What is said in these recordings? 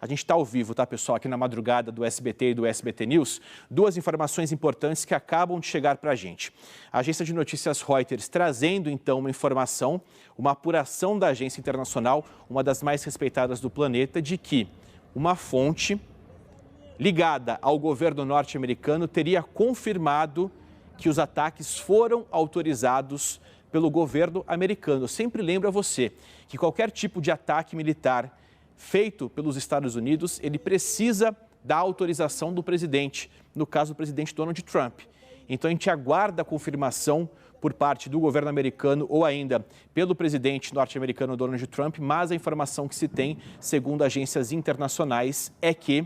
A gente está ao vivo, tá, pessoal? Aqui na madrugada do SBT e do SBT News. Duas informações importantes que acabam de chegar para a gente. A agência de notícias Reuters trazendo, então, uma informação, uma apuração da agência internacional, uma das mais respeitadas do planeta, de que uma fonte ligada ao governo norte-americano teria confirmado que os ataques foram autorizados pelo governo americano. Eu sempre lembro a você que qualquer tipo de ataque militar feito pelos Estados Unidos, ele precisa da autorização do presidente, no caso do presidente Donald Trump. Então a gente aguarda a confirmação por parte do governo americano ou ainda pelo presidente norte-americano Donald Trump, mas a informação que se tem, segundo agências internacionais, é que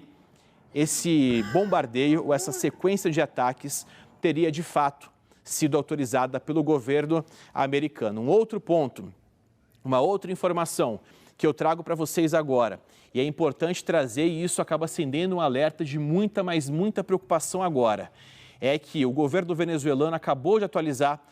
esse bombardeio ou essa sequência de ataques teria de fato sido autorizada pelo governo americano. Um outro ponto, uma outra informação que eu trago para vocês agora, e é importante trazer, e isso acaba acendendo um alerta de muita, mas muita preocupação agora, é que o governo venezuelano acabou de atualizar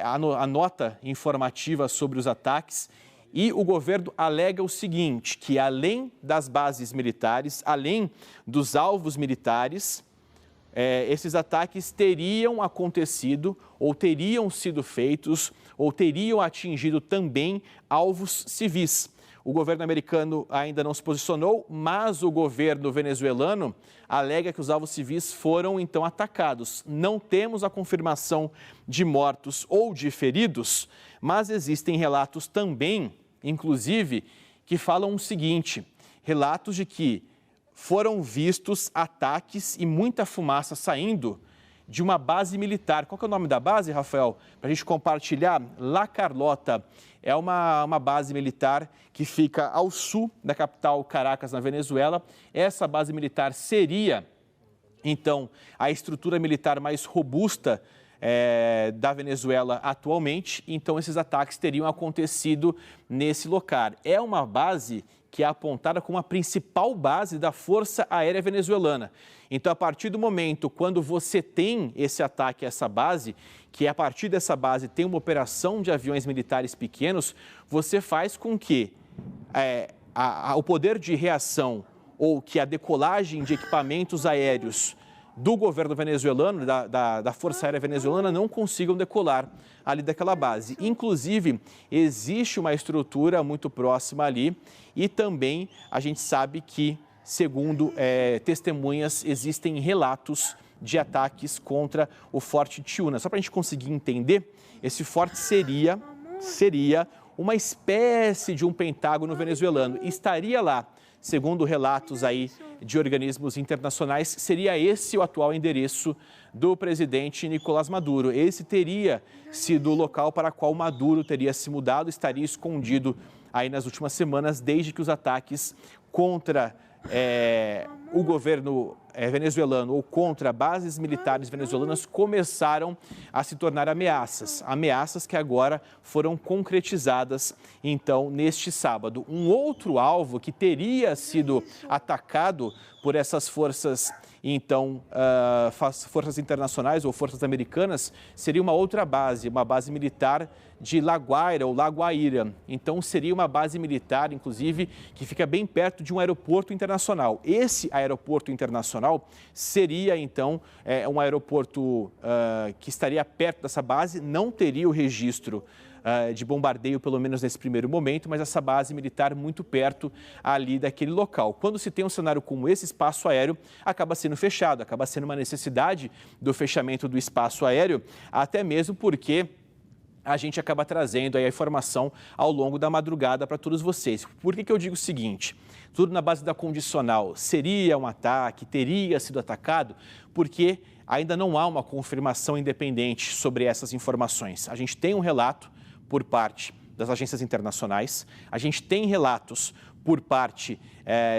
a nota informativa sobre os ataques e o governo alega o seguinte, que além das bases militares, além dos alvos militares, esses ataques teriam acontecido ou teriam sido feitos ou teriam atingido também alvos civis. O governo americano ainda não se posicionou, mas o governo venezuelano alega que os alvos civis foram então atacados. Não temos a confirmação de mortos ou de feridos, mas existem relatos também, inclusive, que falam o seguinte, relatos de que foram vistos ataques e muita fumaça saindo de uma base militar. Qual que é o nome da base, Rafael? Para a gente compartilhar, La Carlota é uma base militar que fica ao sul da capital Caracas, na Venezuela. Essa base militar seria, então, a estrutura militar mais robusta da Venezuela atualmente. Então, esses ataques teriam acontecido nesse local. É uma base que é apontada como a principal base da Força Aérea Venezuelana. Então, a partir do momento quando você tem esse ataque a essa base, que a partir dessa base tem uma operação de aviões militares pequenos, você faz com que o poder de reação ou que a decolagem de equipamentos aéreos do governo venezuelano, da Força Aérea Venezuelana, não consigam decolar ali daquela base. Inclusive, existe uma estrutura muito próxima ali e também a gente sabe que, segundo testemunhas, existem relatos de ataques contra o Forte Tiuna. Só para a gente conseguir entender, esse forte seria uma espécie de um pentágono venezuelano. Estaria lá, segundo relatos aí de organismos internacionais, seria esse o atual endereço do presidente Nicolás Maduro. Esse teria sido o local para qual Maduro teria se mudado, estaria escondido aí nas últimas semanas, desde que os ataques contra o governo venezuelano ou contra bases militares venezuelanas começaram a se tornar ameaças. Ameaças que agora foram concretizadas, então, neste sábado. Um outro alvo que teria sido atacado por essas forças, então, forças internacionais ou forças americanas, seria uma outra base, uma base militar de La Guaira ou La Guaira. Então, seria uma base militar, inclusive, que fica bem perto de um aeroporto internacional. Esse aeroporto internacional seria, então, um aeroporto que estaria perto dessa base, não teria o registro de bombardeio, pelo menos nesse primeiro momento, mas essa base militar muito perto ali daquele local. Quando se tem um cenário como esse, espaço aéreo acaba sendo fechado, acaba sendo uma necessidade do fechamento do espaço aéreo, até mesmo porque a gente acaba trazendo aí a informação ao longo da madrugada para todos vocês. Por que eu digo o seguinte? Tudo na base da condicional. Seria um ataque? Teria sido atacado? Porque ainda não há uma confirmação independente sobre essas informações. A gente tem um relato por parte das agências internacionais, a gente tem relatos por parte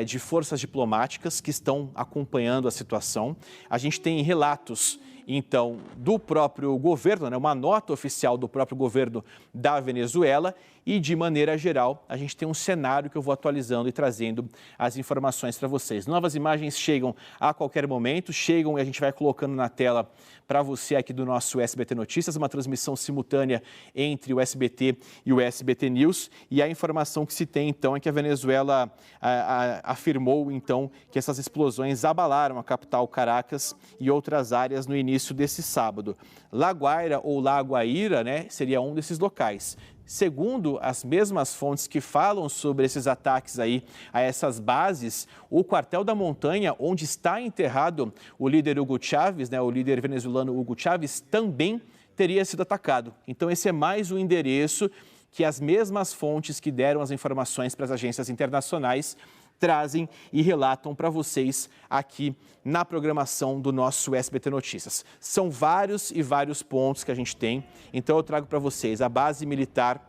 de forças diplomáticas que estão acompanhando a situação, a gente tem relatos, então, do próprio governo, uma nota oficial do próprio governo da Venezuela e, de maneira geral, a gente tem um cenário que eu vou atualizando e trazendo as informações para vocês. Novas imagens chegam a qualquer momento, chegam e a gente vai colocando na tela para você aqui do nosso SBT Notícias, uma transmissão simultânea entre o SBT e o SBT News. E a informação que se tem, então, é que a Venezuela, a afirmou, então, que essas explosões abalaram a capital Caracas e outras áreas no início desse sábado. La Guaira ou La Guaira, né, seria um desses locais. Segundo as mesmas fontes que falam sobre esses ataques aí a essas bases, o quartel da montanha, onde está enterrado o líder Hugo Chávez, né, o líder venezuelano Hugo Chávez, também teria sido atacado. Então esse é mais um endereço que as mesmas fontes que deram as informações para as agências internacionais trazem e relatam para vocês aqui na programação do nosso SBT Notícias. São vários e vários pontos que a gente tem, então eu trago para vocês a base militar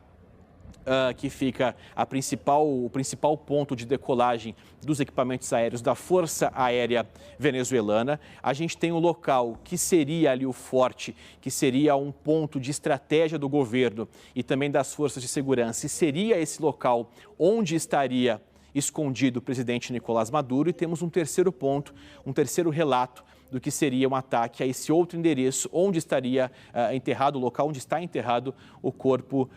que fica o principal ponto de decolagem dos equipamentos aéreos da Força Aérea Venezuelana. A gente tem um local que seria ali o forte, que seria um ponto de estratégia do governo e também das forças de segurança. E seria esse local onde estaria escondido o presidente Nicolás Maduro. E temos um terceiro ponto, um terceiro relato do que seria um ataque a esse outro endereço, onde estaria enterrado, o local onde está enterrado o corpo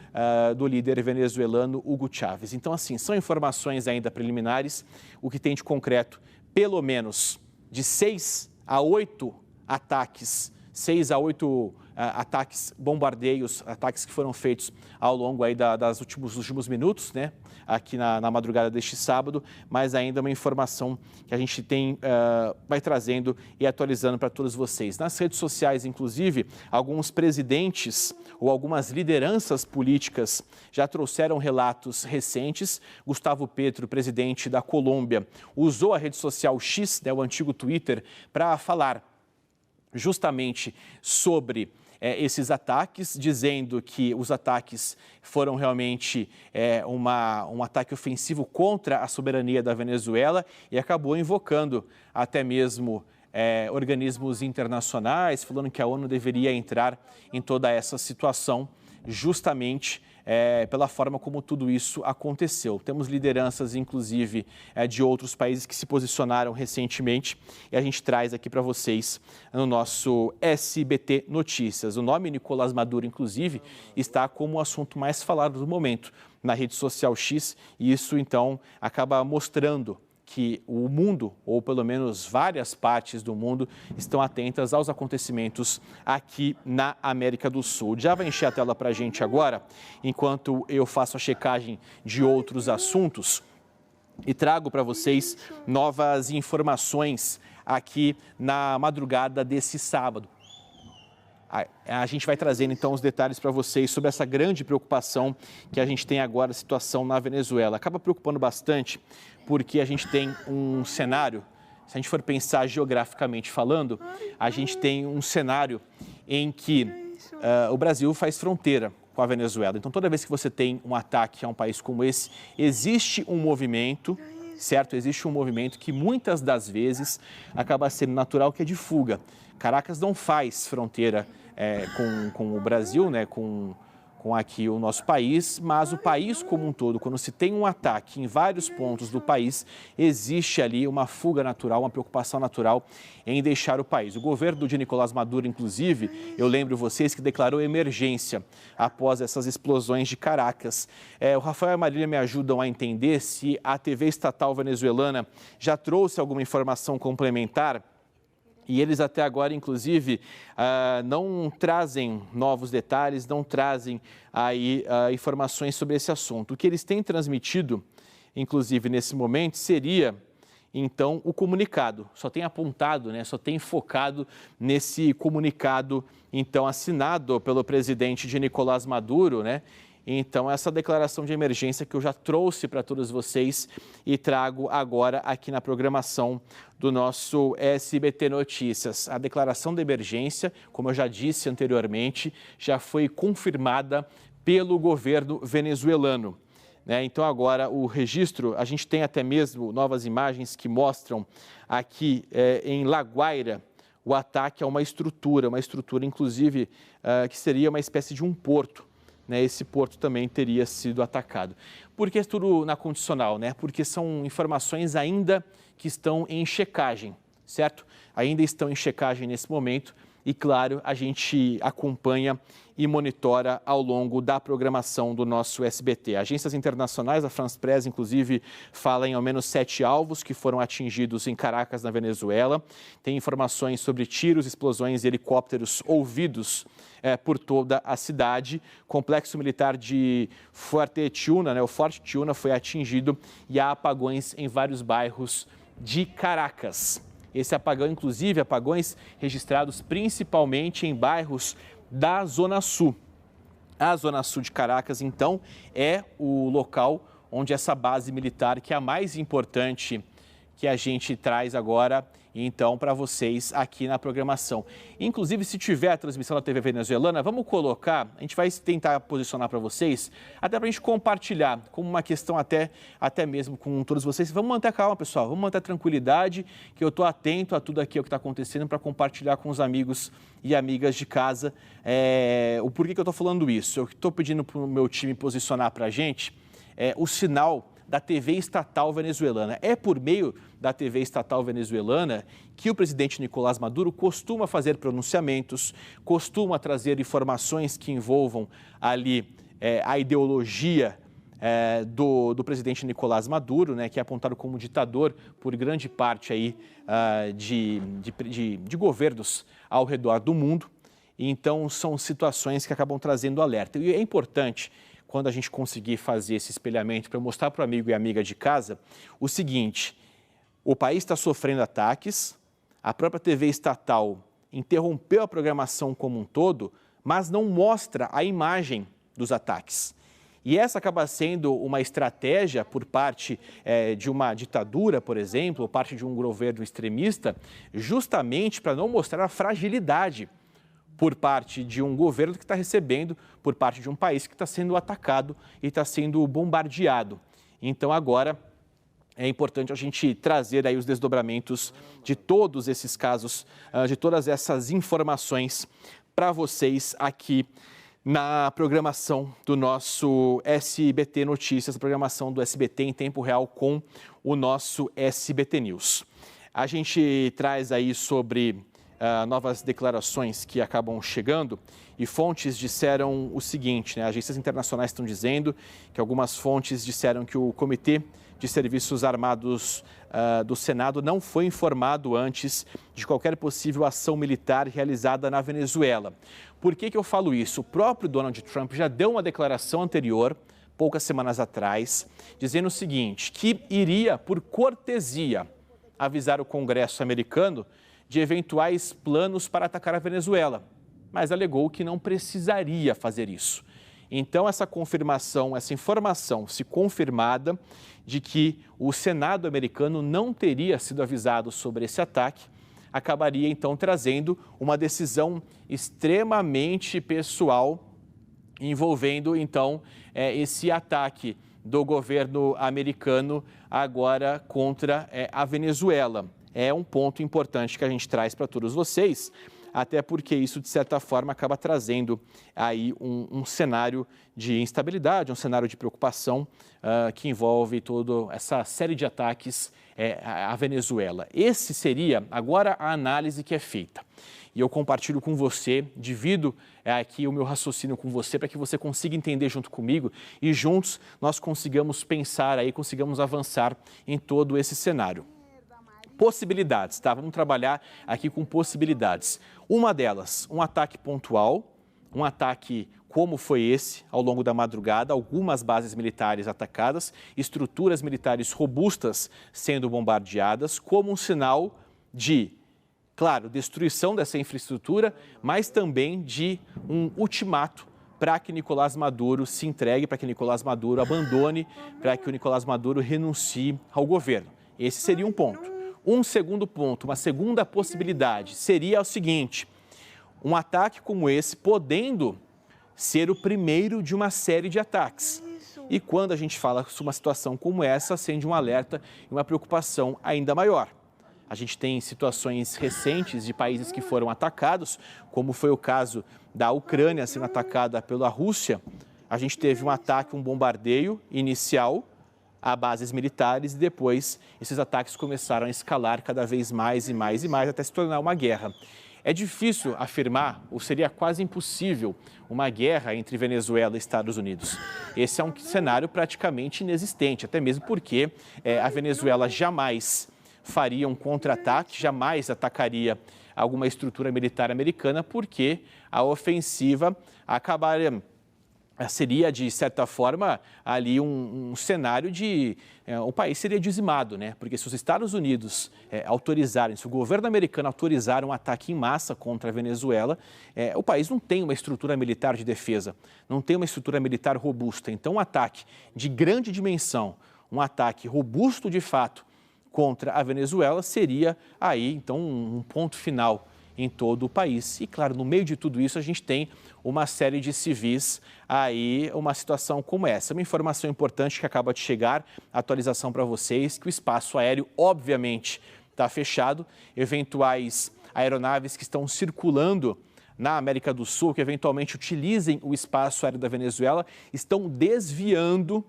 do líder venezuelano Hugo Chávez. Então, assim, são informações ainda preliminares. O que tem de concreto, pelo menos de 6 a 8 ataques, 6 a 8 ataques, bombardeios, ataques que foram feitos ao longo aí dos últimos minutos, né? Aqui na madrugada deste sábado, mas ainda uma informação que a gente tem, vai trazendo e atualizando para todos vocês. Nas redes sociais, inclusive, alguns presidentes ou algumas lideranças políticas já trouxeram relatos recentes. Gustavo Petro, presidente da Colômbia, usou a rede social X, né, o antigo Twitter, para falar justamente sobre esses ataques, dizendo que os ataques foram realmente um ataque ofensivo contra a soberania da Venezuela e acabou invocando até mesmo organismos internacionais, falando que a ONU deveria entrar em toda essa situação justamente pela forma como tudo isso aconteceu. Temos lideranças, inclusive, de outros países que se posicionaram recentemente e a gente traz aqui para vocês no nosso SBT Notícias. O nome Nicolás Maduro, inclusive, está como o assunto mais falado do momento na rede social X e isso, então, acaba mostrando que o mundo, ou pelo menos várias partes do mundo, estão atentas aos acontecimentos aqui na América do Sul. Já vai encher a tela para a gente agora, enquanto eu faço a checagem de outros assuntos e trago para vocês novas informações aqui na madrugada desse sábado. A gente vai trazendo, então, os detalhes para vocês sobre essa grande preocupação que a gente tem agora, a situação na Venezuela. Acaba preocupando bastante porque a gente tem um cenário, se a gente for pensar geograficamente falando, a gente tem um cenário em que o Brasil faz fronteira com a Venezuela. Então, toda vez que você tem um ataque a um país como esse, existe um movimento, certo? Existe um movimento que muitas das vezes acaba sendo natural, que é de fuga. Caracas não faz fronteira com o Brasil, né, com aqui o nosso país, mas o país como um todo, quando se tem um ataque em vários pontos do país, existe ali uma fuga natural, uma preocupação natural em deixar o país. O governo de Nicolás Maduro, inclusive, eu lembro vocês que declarou emergência após essas explosões de Caracas. O Rafael e a Marília me ajudam a entender se a TV estatal venezuelana já trouxe alguma informação complementar. E eles até agora, inclusive, não trazem novos detalhes, não trazem aí informações sobre esse assunto. O que eles têm transmitido, inclusive nesse momento, seria, então, o comunicado. Só tem apontado, né, só tem focado nesse comunicado, então, assinado pelo presidente de Nicolás Maduro, né? Então, essa declaração de emergência que eu já trouxe para todos vocês e trago agora aqui na programação do nosso SBT Notícias. A declaração de emergência, como eu já disse anteriormente, já foi confirmada pelo governo venezuelano. Então, agora, o registro, a gente tem até mesmo novas imagens que mostram aqui em La Guaira o ataque a uma estrutura inclusive, que seria uma espécie de um porto. Esse porto também teria sido atacado. Por que tudo na condicional? Porque são informações ainda que estão em checagem, certo? Ainda estão em checagem nesse momento e, claro, a gente acompanha e monitora ao longo da programação do nosso SBT. Agências internacionais, a France Press, inclusive, fala em ao menos 7 alvos que foram atingidos em Caracas, na Venezuela. Tem informações sobre tiros, explosões e helicópteros ouvidos por toda a cidade. Complexo militar de Forte Tiuna, o Forte Tiuna, foi atingido e há apagões em vários bairros de Caracas. Esse apagão, inclusive, apagões registrados principalmente em bairros da Zona Sul. A Zona Sul de Caracas, então, é o local onde essa base militar, que é a mais importante que a gente traz agora, então, para vocês aqui na programação. Inclusive, se tiver a transmissão da TV venezuelana, vamos colocar, a gente vai tentar posicionar para vocês, até para a gente compartilhar, como uma questão até mesmo com todos vocês. Vamos manter a calma, pessoal, vamos manter a tranquilidade, que eu estou atento a tudo aqui o que está acontecendo para compartilhar com os amigos e amigas de casa. O porquê que eu estou falando isso? Eu estou pedindo para o meu time posicionar para a gente o sinal da TV estatal venezuelana. É por meio da TV estatal venezuelana que o presidente Nicolás Maduro costuma fazer pronunciamentos, costuma trazer informações que envolvam ali a ideologia do presidente Nicolás Maduro, que é apontado como ditador por grande parte aí, de governos ao redor do mundo. Então, são situações que acabam trazendo alerta. E é importante, quando a gente conseguir fazer esse espelhamento, para mostrar para o amigo e amiga de casa o seguinte: o país está sofrendo ataques, a própria TV estatal interrompeu a programação como um todo, mas não mostra a imagem dos ataques. E essa acaba sendo uma estratégia por parte de uma ditadura, por exemplo, ou parte de um governo extremista, justamente para não mostrar a fragilidade por parte de um governo que está recebendo, por parte de um país que está sendo atacado e está sendo bombardeado. Então, agora, é importante a gente trazer aí os desdobramentos de todos esses casos, de todas essas informações para vocês aqui na programação do nosso SBT Notícias, a programação do SBT em tempo real com o nosso SBT News. A gente traz aí sobre novas declarações que acabam chegando e fontes disseram o seguinte, agências internacionais estão dizendo que algumas fontes disseram que o Comitê de Serviços Armados do Senado não foi informado antes de qualquer possível ação militar realizada na Venezuela. Por que eu falo isso? O próprio Donald Trump já deu uma declaração anterior, poucas semanas atrás, dizendo o seguinte, que iria, por cortesia, avisar o Congresso americano de eventuais planos para atacar a Venezuela, mas alegou que não precisaria fazer isso. Então, essa confirmação, essa informação, se confirmada, de que o Senado americano não teria sido avisado sobre esse ataque, acabaria então trazendo uma decisão extremamente pessoal envolvendo então esse ataque do governo americano agora contra a Venezuela. É um ponto importante que a gente traz para todos vocês, até porque isso, de certa forma, acaba trazendo aí um cenário de instabilidade, um cenário de preocupação que envolve toda essa série de ataques à Venezuela. Esse seria agora a análise que é feita. E eu compartilho com você, divido aqui o meu raciocínio com você para que você consiga entender junto comigo e juntos nós consigamos pensar aí, consigamos avançar em todo esse cenário. Possibilidades, tá? Vamos trabalhar aqui com possibilidades. Uma delas, um ataque pontual, um ataque como foi esse ao longo da madrugada, algumas bases militares atacadas, estruturas militares robustas sendo bombardeadas, como um sinal de, claro, destruição dessa infraestrutura, mas também de um ultimato para que Nicolás Maduro se entregue, para que Nicolás Maduro abandone, para que o Nicolás Maduro renuncie ao governo. Esse seria um ponto. Um segundo ponto, uma segunda possibilidade seria o seguinte: um ataque como esse podendo ser o primeiro de uma série de ataques. E quando a gente fala sobre uma situação como essa, acende um alerta e uma preocupação ainda maior. A gente tem situações recentes de países que foram atacados, como foi o caso da Ucrânia sendo atacada pela Rússia. A gente teve um ataque, um bombardeio inicial a bases militares e depois esses ataques começaram a escalar cada vez mais e mais e mais até se tornar uma guerra. É difícil afirmar, ou seria quase impossível, uma guerra entre Venezuela e Estados Unidos. Esse é um cenário praticamente inexistente, até mesmo porque a Venezuela jamais faria um contra-ataque, jamais atacaria alguma estrutura militar americana, porque a ofensiva acabaria... seria, de certa forma, ali um cenário de... o país seria dizimado, né? Porque se os Estados Unidos autorizarem, se o governo americano autorizar um ataque em massa contra a Venezuela, o país não tem uma estrutura militar de defesa, não tem uma estrutura militar robusta. Então, um ataque de grande dimensão, um ataque robusto de fato contra a Venezuela seria aí, então, um ponto final em todo o país. E, claro, no meio de tudo isso, a gente tem uma série de civis aí, uma situação como essa. Uma informação importante que acaba de chegar, atualização para vocês, que o espaço aéreo, obviamente, está fechado. Eventuais aeronaves que estão circulando na América do Sul, que eventualmente utilizem o espaço aéreo da Venezuela, estão desviando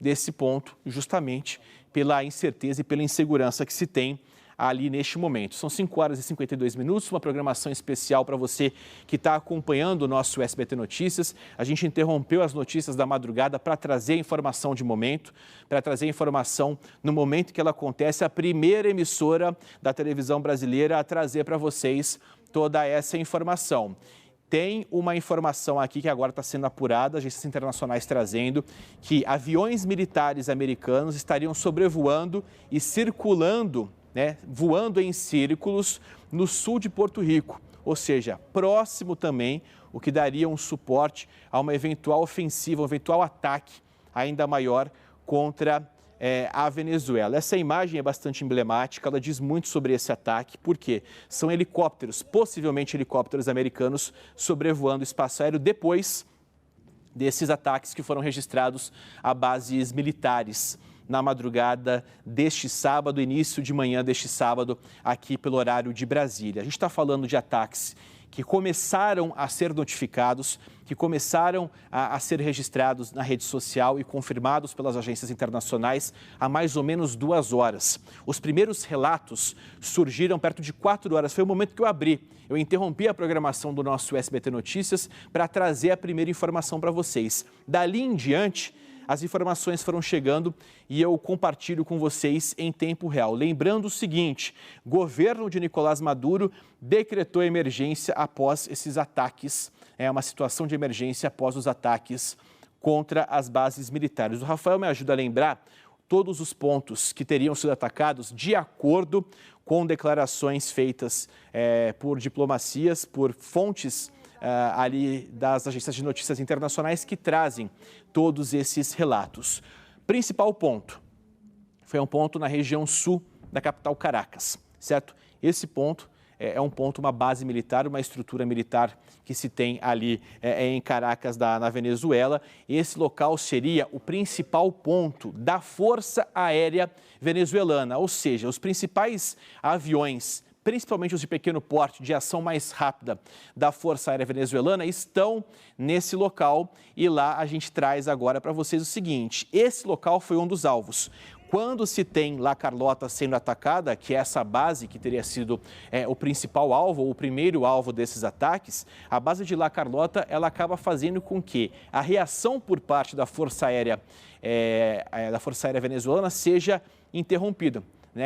desse ponto, justamente pela incerteza e pela insegurança que se tem ali neste momento. São 5 horas e 52 minutos, uma programação especial para você que está acompanhando o nosso SBT Notícias. A gente interrompeu as notícias da madrugada para trazer informação de momento, para trazer informação no momento que ela acontece, a primeira emissora da televisão brasileira a trazer para vocês toda essa informação. Tem uma informação aqui que agora está sendo apurada, agências internacionais trazendo, que aviões militares americanos estariam sobrevoando e circulando, voando em círculos no sul de Porto Rico, ou seja, próximo também, o que daria um suporte a uma eventual ofensiva, um eventual ataque ainda maior contra a Venezuela. Essa imagem é bastante emblemática, ela diz muito sobre esse ataque, porque são helicópteros, possivelmente helicópteros americanos, sobrevoando o espaço aéreo depois desses ataques que foram registrados a bases militares na madrugada deste sábado, início de manhã deste sábado, aqui pelo horário de Brasília. A gente está falando de ataques que começaram a ser notificados, que começaram a ser registrados na rede social e confirmados pelas agências internacionais há mais ou menos 2 horas. Os primeiros relatos surgiram perto de 4 horas, foi o momento que eu abri. Eu interrompi a programação do nosso SBT Notícias para trazer a primeira informação para vocês. Dali em diante, as informações foram chegando e eu compartilho com vocês em tempo real. Lembrando o seguinte, governo de Nicolás Maduro decretou emergência após esses ataques, uma situação de emergência após os ataques contra as bases militares. O Rafael me ajuda a lembrar todos os pontos que teriam sido atacados de acordo com declarações feitas por diplomacias, por fontes ali das agências de notícias internacionais que trazem todos esses relatos. Principal ponto, foi um ponto na região sul da capital Caracas, certo? Esse ponto é um ponto, uma base militar, uma estrutura militar que se tem ali em Caracas, na Venezuela. Esse local seria o principal ponto da Força Aérea Venezuelana, ou seja, os principais aviões, principalmente os de pequeno porte, de ação mais rápida da Força Aérea Venezuelana, estão nesse local e lá a gente traz agora para vocês o seguinte, esse local foi um dos alvos. Quando se tem La Carlota sendo atacada, que é essa base que teria sido o principal alvo, ou o primeiro alvo desses ataques, a base de La Carlota ela acaba fazendo com que a reação por parte da Força Aérea Venezuelana seja interrompida.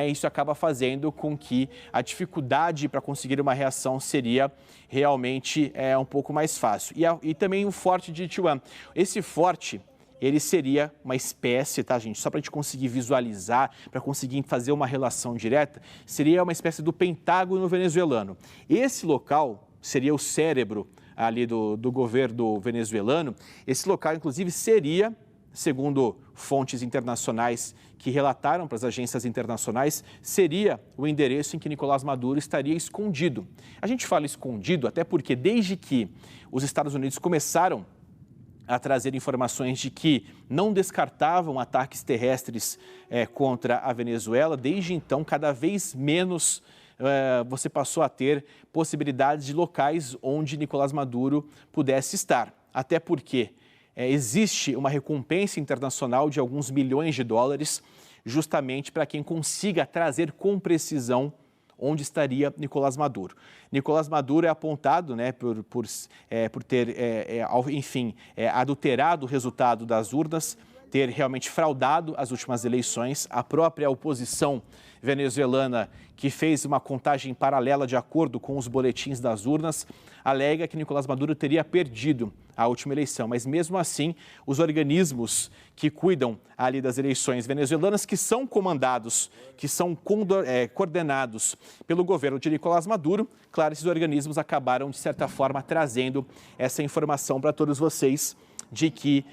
Isso acaba fazendo com que a dificuldade para conseguir uma reação seria realmente um pouco mais fácil. E também o forte de Tijuana. Esse forte, ele seria uma espécie, tá, gente? Só para a gente conseguir visualizar, para conseguir fazer uma relação direta, seria uma espécie do Pentágono venezuelano. Esse local seria o cérebro ali do governo venezuelano. Esse local, inclusive, seria, segundo fontes internacionais que relataram para as agências internacionais, seria o endereço em que Nicolás Maduro estaria escondido. A gente fala escondido até porque desde que os Estados Unidos começaram a trazer informações de que não descartavam ataques terrestres contra a Venezuela, desde então, cada vez menos você passou a ter possibilidades de locais onde Nicolás Maduro pudesse estar. Até porque existe uma recompensa internacional de alguns milhões de dólares justamente para quem consiga trazer com precisão onde estaria Nicolás Maduro. Nicolás Maduro é apontado, né, por ter, adulterado o resultado das urnas, ter realmente fraudado as últimas eleições. A própria oposição venezuelana, que fez uma contagem paralela de acordo com os boletins das urnas, alega que Nicolás Maduro teria perdido a última eleição. Mas mesmo assim, os organismos que cuidam ali das eleições venezuelanas, que são comandados, que são coordenados pelo governo de Nicolás Maduro, claro, esses organismos acabaram, de certa forma, trazendo essa informação para todos vocês, de que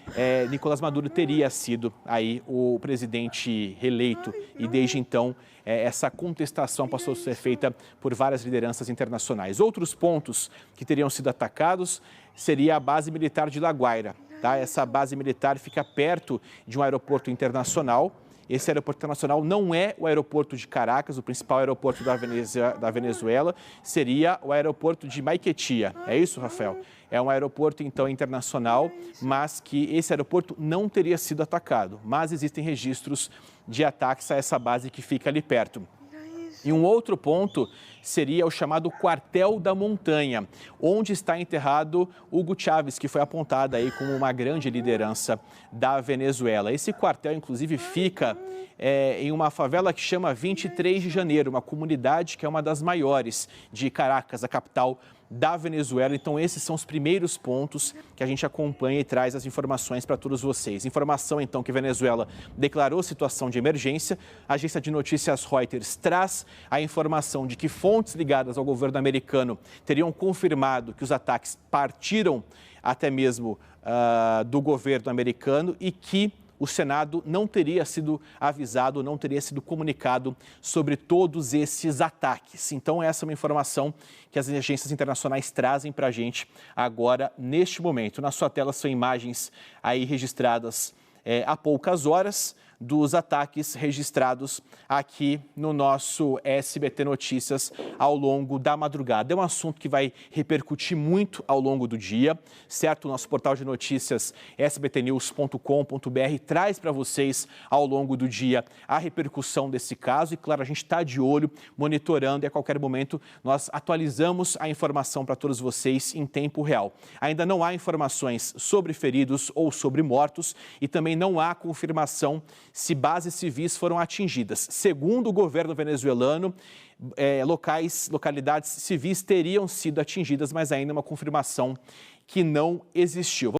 Nicolás Maduro teria sido aí o presidente reeleito e desde então essa contestação passou a ser feita por várias lideranças internacionais. Outros pontos que teriam sido atacados seria a base militar de La Guaira, tá? Essa base militar fica perto de um aeroporto internacional. Esse aeroporto internacional não é o aeroporto de Caracas, o principal aeroporto da Venezuela, seria o aeroporto de Maiquetía. É isso, Rafael? É um aeroporto, então, internacional, mas que esse aeroporto não teria sido atacado. Mas existem registros de ataques a essa base que fica ali perto. E um outro ponto seria o chamado Quartel da Montanha, onde está enterrado Hugo Chávez, que foi apontado aí como uma grande liderança da Venezuela. Esse quartel, inclusive, fica em uma favela que chama 23 de Janeiro, uma comunidade que é uma das maiores de Caracas, a capital da Venezuela. Então, esses são os primeiros pontos que a gente acompanha e traz as informações para todos vocês. Informação, então, que a Venezuela declarou situação de emergência. A agência de notícias Reuters traz a informação de que fontes ligadas ao governo americano teriam confirmado que os ataques partiram até mesmo do governo americano e que o Senado não teria sido avisado, não teria sido comunicado sobre todos esses ataques. Então, essa é uma informação que as agências internacionais trazem para a gente agora, neste momento. Na sua tela são imagens aí registradas há poucas horas dos ataques registrados aqui no nosso SBT Notícias ao longo da madrugada. É um assunto que vai repercutir muito ao longo do dia, certo? O nosso portal de notícias sbtnews.com.br traz para vocês ao longo do dia a repercussão desse caso e, claro, a gente está de olho, monitorando e a qualquer momento nós atualizamos a informação para todos vocês em tempo real. Ainda não há informações sobre feridos ou sobre mortos e também não há confirmação se bases civis foram atingidas. Segundo o governo venezuelano, localidades civis teriam sido atingidas, mas ainda uma confirmação que não existiu.